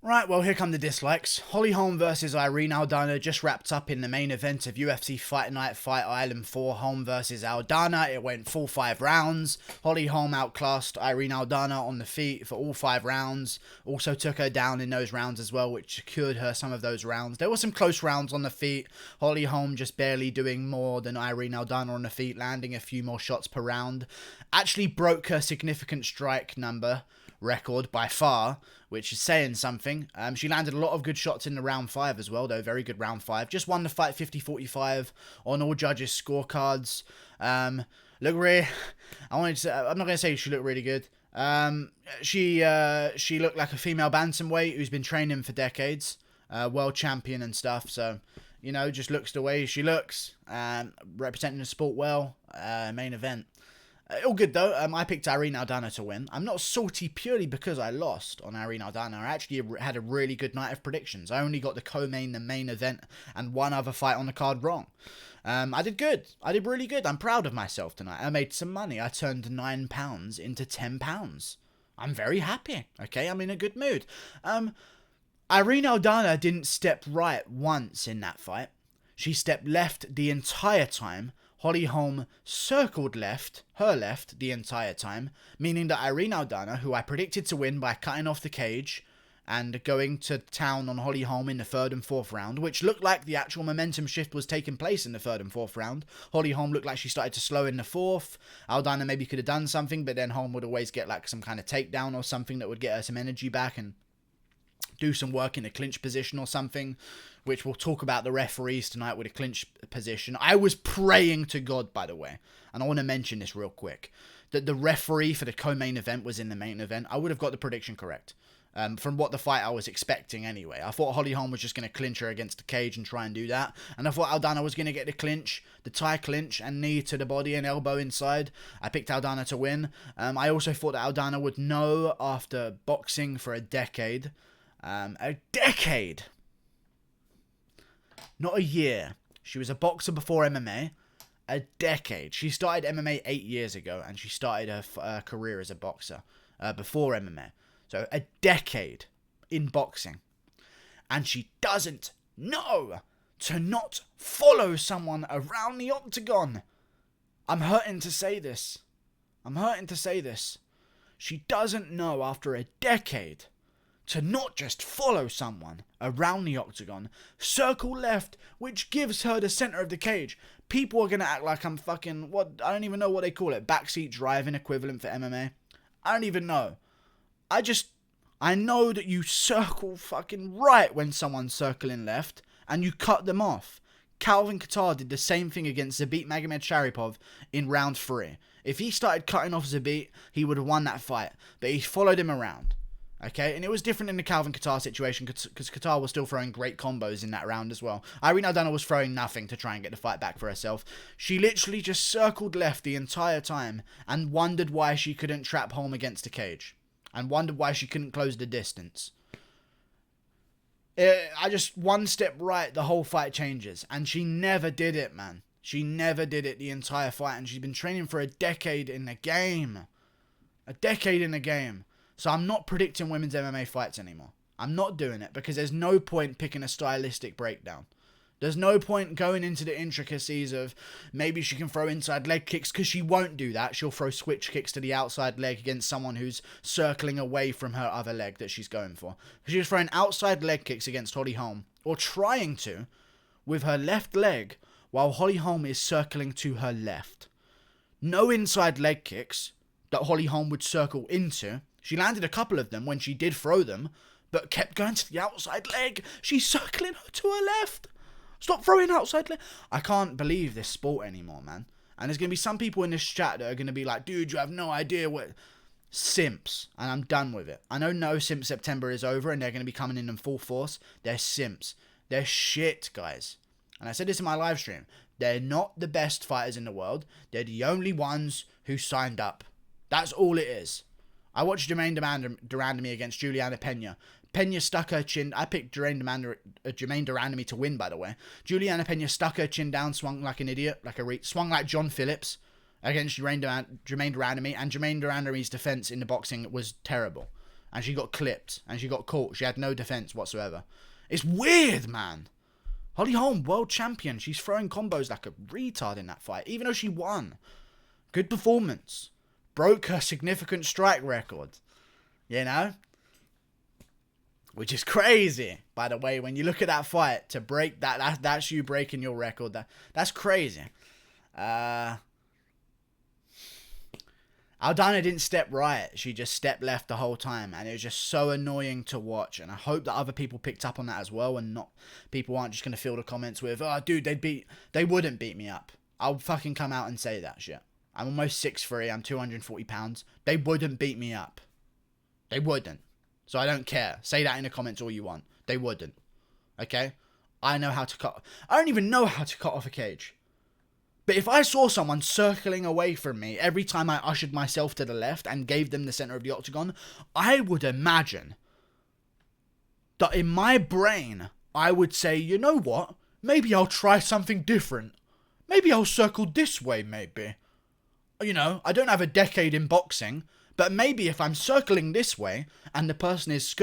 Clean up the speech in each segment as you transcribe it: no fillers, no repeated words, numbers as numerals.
Right, well, here come the dislikes. Holm versus Irene Aldana just wrapped up in the main event of UFC Fight Night Fight Island 4. Holm versus Aldana. It went full 5 rounds. Holm outclassed Irene Aldana on the feet for all 5 rounds. Also took her down in those rounds as well, which secured her some of those rounds. There were some close rounds on the feet. Holm just barely doing more than Irene Aldana on the feet, landing a few more shots per round. Actually broke her significant strike number record by far, which is saying something. She landed a lot of good shots in the round 5 as well, though. Very good round 5. Just won the fight 50-45 on all judges' scorecards. Look really, I'm not going to say she looked really good. She looked like a female bantamweight who's been training for decades, world champion and stuff. So, you know, just looks the way she looks, representing the sport well. Main event. All good though. I picked Irene Aldana to win. I'm not salty purely because I lost on Irene Aldana. I actually had a really good night of predictions. I only got the co-main, the main event, and one other fight on the card wrong. I did good. I did really good. I'm proud of myself tonight. I made some money. I turned £9 into £10. I'm very happy. Okay, I'm in a good mood. Irene Aldana didn't step right once in that fight. She stepped left the entire time. Holm circled her left, the entire time, meaning that Irene Aldana, who I predicted to win by cutting off the cage and going to town on Holm in the 3rd and 4th round, which looked like the actual momentum shift was taking place in the 3rd and 4th round. Holm looked like she started to slow in the 4th. Aldana maybe could have done something, but then Holm would always get like some kind of takedown or something that would get her some energy back and do some work in a clinch position or something, which we'll talk about the referees tonight with a clinch position. I was praying to God, by the way, and I want to mention this real quick, that the referee for the co-main event was in the main event. I would have got the prediction correct. From what the fight I was expecting anyway. I thought Holm was just going to clinch her against the cage and try and do that. And I thought Aldana was going to get the clinch, the tie clinch, and knee to the body and elbow inside. I picked Aldana to win. I also thought that Aldana would know after boxing for a decade. Not a year. She was a boxer before MMA. A decade. She started MMA 8 years ago, and she started her career as a boxer before MMA. So a decade in boxing. And she doesn't know to not follow someone around the octagon. I'm hurting to say this. She doesn't know after a decade to not just follow someone around the octagon, circle left, which gives her the center of the cage. People are going to act like I'm fucking, I don't even know what they call it, backseat driving equivalent for MMA. I don't even know. I know that you circle fucking right when someone's circling left, and you cut them off. Calvin Kattar did the same thing against Zabit Magomedsharipov in round 3. If he started cutting off Zabit, he would have won that fight, but he followed him around. Okay, and it was different in the Calvin Kattar situation because Kattar was still throwing great combos in that round as well. Irene Aldana was throwing nothing to try and get the fight back for herself. She literally just circled left the entire time and wondered why she couldn't trap Holm against the cage. And wondered why she couldn't close the distance. One step right, the whole fight changes. And she never did it, man. She never did it the entire fight. And she's been training for a decade in the game. So I'm not predicting women's MMA fights anymore. I'm not doing it because there's no point picking a stylistic breakdown. There's no point going into the intricacies of maybe she can throw inside leg kicks because she won't do that. She'll throw switch kicks to the outside leg against someone who's circling away from her other leg that she's going for. She's throwing outside leg kicks against Holm, or trying to, with her left leg while Holm is circling to her left. No inside leg kicks that Holm would circle into. She landed a couple of them when she did throw them, but kept going to the outside leg. She's circling her to her left. Stop throwing outside leg. I can't believe this sport anymore, man. And there's going to be some people in this chat that are going to be like, dude, you have no idea what... Simps. And I'm done with it. I know No Simp September is over and they're going to be coming in full force. They're simps. They're shit, guys. And I said this in my live stream. They're not the best fighters in the world. They're the only ones who signed up. That's all it is. I watched Jermaine Durandamy against Juliana Pena. Pena stuck her chin. I picked Jermaine Durandamy to win, by the way. Juliana Pena stuck her chin down, swung like an idiot, swung like John Phillips against Jermaine Durandamy, and Jermaine Durandamy's defense in the boxing was terrible. and she got clipped, and she got caught. She had no defense whatsoever. It's weird, man. Holly Holm, world champion. She's throwing combos like a retard in that fight, even though she won. Good performance. Broke her significant strike record. You know? Which is crazy, by the way. When you look at that fight, to break that's you breaking your record. That's crazy. Aldana didn't step right. She just stepped left the whole time. And it was just so annoying to watch. And I hope that other people picked up on that as well. And not people aren't just going to fill the comments with, oh, dude, they wouldn't beat me up. I'll fucking come out and say that shit. I'm almost 6'3". I'm 240 pounds. They wouldn't beat me up. They wouldn't. So I don't care. Say that in the comments all you want. They wouldn't. Okay? I know how to cut. I don't even know how to cut off a cage. But if I saw someone circling away from me every time I ushered myself to the left and gave them the center of the octagon, I would imagine that in my brain, I would say, you know what? Maybe I'll try something different. Maybe I'll circle this way, maybe. You know, I don't have a decade in boxing, but maybe if I'm circling this way and the person is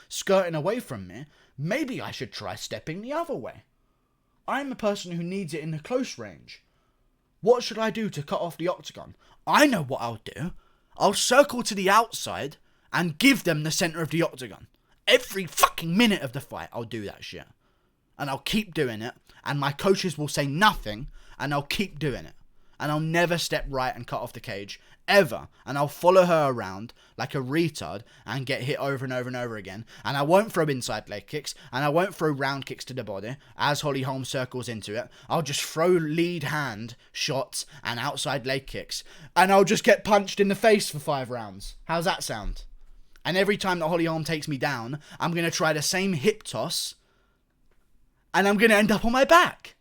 skirting away from me, maybe I should try stepping the other way. I'm a person who needs it in the close range. What should I do to cut off the octagon? I know what I'll do. I'll circle to the outside and give them the center of the octagon. Every fucking minute of the fight, I'll do that shit. And I'll keep doing it. And my coaches will say nothing. And I'll keep doing it. And I'll never step right and cut off the cage. Ever. And I'll follow her around like a retard and get hit over and over and over again. And I won't throw inside leg kicks. And I won't throw round kicks to the body as Holly Holm circles into it. I'll just throw lead hand shots and outside leg kicks. And I'll just get punched in the face for 5 rounds. How's that sound? And every time that Holly Holm takes me down, I'm going to try the same hip toss. And I'm going to end up on my back.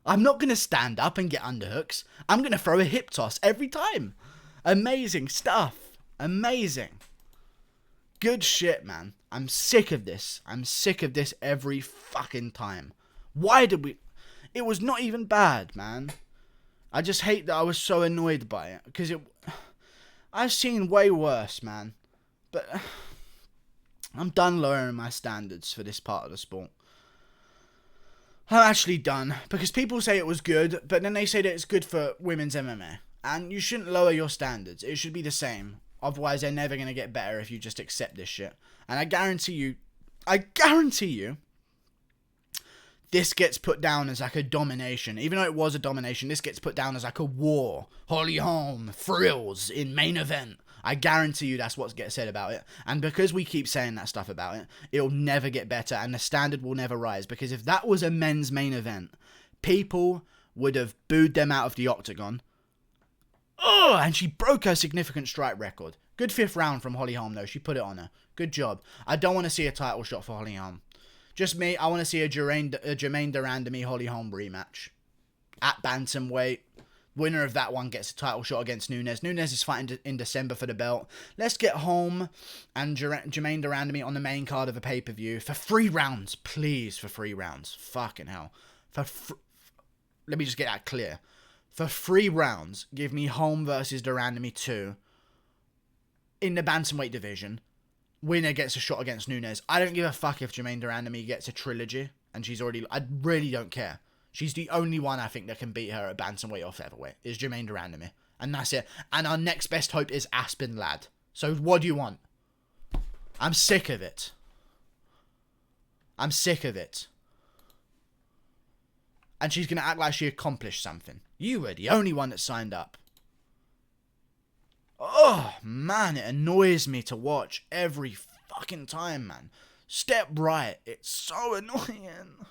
I'm not going to stand up and get underhooks. I'm going to throw a hip toss every time. Amazing stuff. Amazing. Good shit, man. I'm sick of this. I'm sick of this every fucking time. Why did we... It was not even bad, man. I just hate that I was so annoyed by it. Because I've seen way worse, man. But I'm done lowering my standards for this part of the sport. I'm actually done. Because people say it was good, but then they say that it's good for women's MMA. And you shouldn't lower your standards. It should be the same. Otherwise, they're never going to get better if you just accept this shit. And I guarantee you, this gets put down as like a domination. Even though it was a domination, this gets put down as like a war. Holly Holm, thrills in main event. I guarantee you that's what gets said about it. And because we keep saying that stuff about it, it'll never get better and the standard will never rise. Because if that was a men's main event, people would have booed them out of the octagon. Oh, and she broke her significant strike record. Good 5th round from Holly Holm, though. She put it on her. Good job. I don't want to see a title shot for Holly Holm. Just me, I want to see a Jermaine Durandamy Holly Holm rematch. At Bantamweight. Winner of that one gets a title shot against Nunes. Nunes is fighting in December for the belt. Let's get Holm and Jermaine Durandamy on the main card of a pay-per-view for 3 rounds. Please, for 3 rounds. Fucking hell. Let me just get that clear. For 3 rounds, give me Holm versus Durandamy 2 in the Bantamweight division. Winner gets a shot against Nunes. I don't give a fuck if Jermaine Durandamy gets a trilogy and she's already... I really don't care. She's the only one I think that can beat her at Bantamweight or featherweight is Jermaine Durandamy. And that's it. And our next best hope is Aspen Ladd. So what do you want? I'm sick of it. I'm sick of it. And she's going to act like she accomplished something. You were the only one that signed up. Oh, man, it annoys me to watch every fucking time, man. Step right. It's so annoying.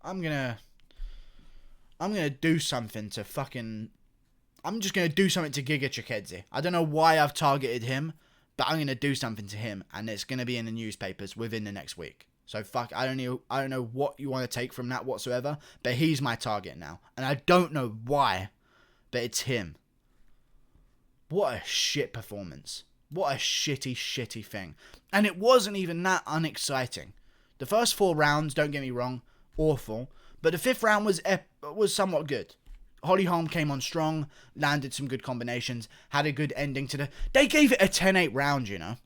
I'm gonna do something to fucking... I'm just gonna do something to Giga Chikadze. I don't know why I've targeted him, but I'm gonna do something to him, and it's gonna be in the newspapers within the next week. So fuck, I don't know what you want to take from that whatsoever, but he's my target now. And I don't know why, but it's him. What a shit performance. What a shitty thing. And it wasn't even that unexciting. The first 4 rounds, don't get me wrong, awful. But the 5th round was somewhat good. Holly Holm came on strong, landed some good combinations, had a good ending to the... They gave it a 10-8 round, you know.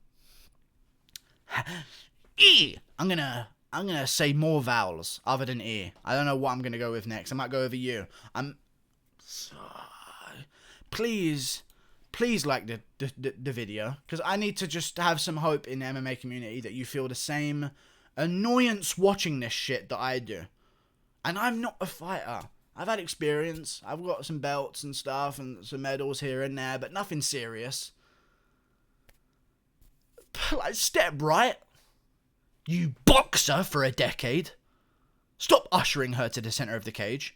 I'm gonna say more vowels other than E. I don't know what I'm gonna go with next. I might go over you. Please like the video, because I need to just have some hope in the MMA community that you feel the same annoyance watching this shit that I do. And I'm not a fighter. I've had experience. I've got some belts and stuff and some medals here and there, but nothing serious. Like, step right. You boxer for a decade. Stop ushering her to the center of the cage.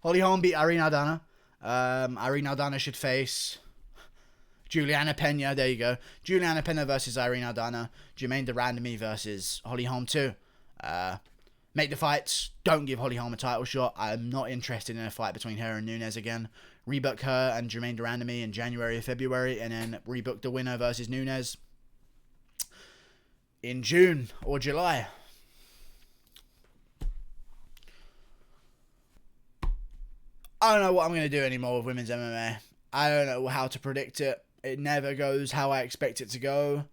Holly Holm beat Irene Aldana. Irene Aldana should face Juliana Pena. There you go. Juliana Pena versus Irene Aldana. Jermaine Durandamy versus Holly Holm too. Make the fights. Don't give Holly Holm a title shot. I'm not interested in a fight between her and Nunes again. Rebook her and Jermaine Durandamy in January or February, and then rebook the winner versus Nunes in June or July. I don't know what I'm going to do anymore with women's MMA. I don't know how to predict it. It never goes how I expect it to go.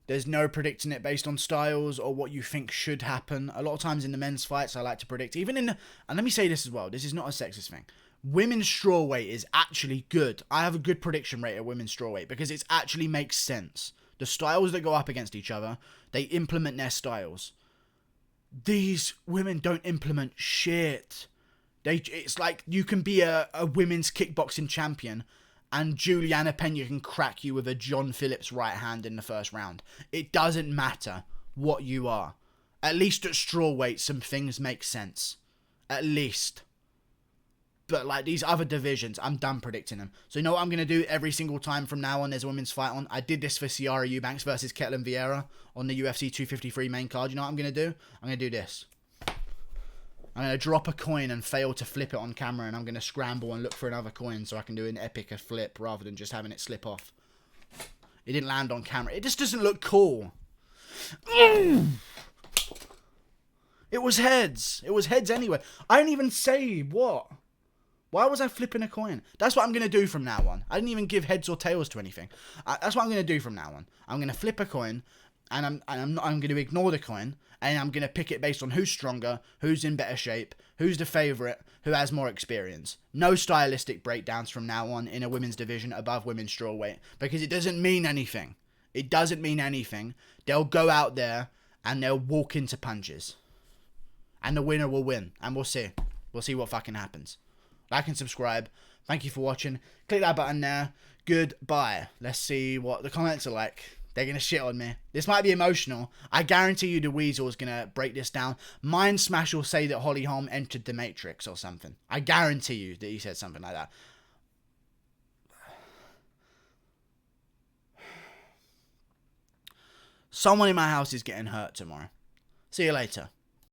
There's no predicting it based on styles or what you think should happen. A lot of times in the men's fights, I like to predict. Even in the... And let me say this as well. This is not a sexist thing. Women's strawweight is actually good. I have a good prediction rate at women's strawweight because it actually makes sense. The styles that go up against each other, they implement their styles. These women don't implement shit. It's like you can be a women's kickboxing champion and Juliana Pena can crack you with a John Phillips right hand in the first round. It doesn't matter what you are. At least at strawweight, some things make sense. At least. But like these other divisions, I'm done predicting them. So you know what I'm going to do every single time from now on there's a women's fight on? I did this for Ciara Eubanks versus Ketlin Vieira on the UFC 253 main card. You know what I'm going to do? I'm going to do this. I'm going to drop a coin and fail to flip it on camera, and I'm going to scramble and look for another coin so I can do an epic flip rather than just having it slip off. It didn't land on camera. It just doesn't look cool. It was heads. It was heads anyway. I didn't even say what. Why was I flipping a coin? That's what I'm going to do from now on. I didn't even give heads or tails to anything. That's what I'm going to do from now on. I'm going to flip a coin, and I'm going to ignore the coin, and I'm going to pick it based on who's stronger, who's in better shape, who's the favourite, who has more experience. No stylistic breakdowns from now on in a women's division above women's strawweight, because it doesn't mean anything. It doesn't mean anything. They'll go out there and they'll walk into punches. And the winner will win. And we'll see. We'll see what fucking happens. Like and subscribe. Thank you for watching. Click that button there. Goodbye. Let's see what the comments are like. They're going to shit on me. This might be emotional. I guarantee you the Weasel is going to break this down. Mind Smash will say that Holly Holm entered the Matrix or something. I guarantee you that he said something like that. Someone in my house is getting hurt tomorrow. See you later.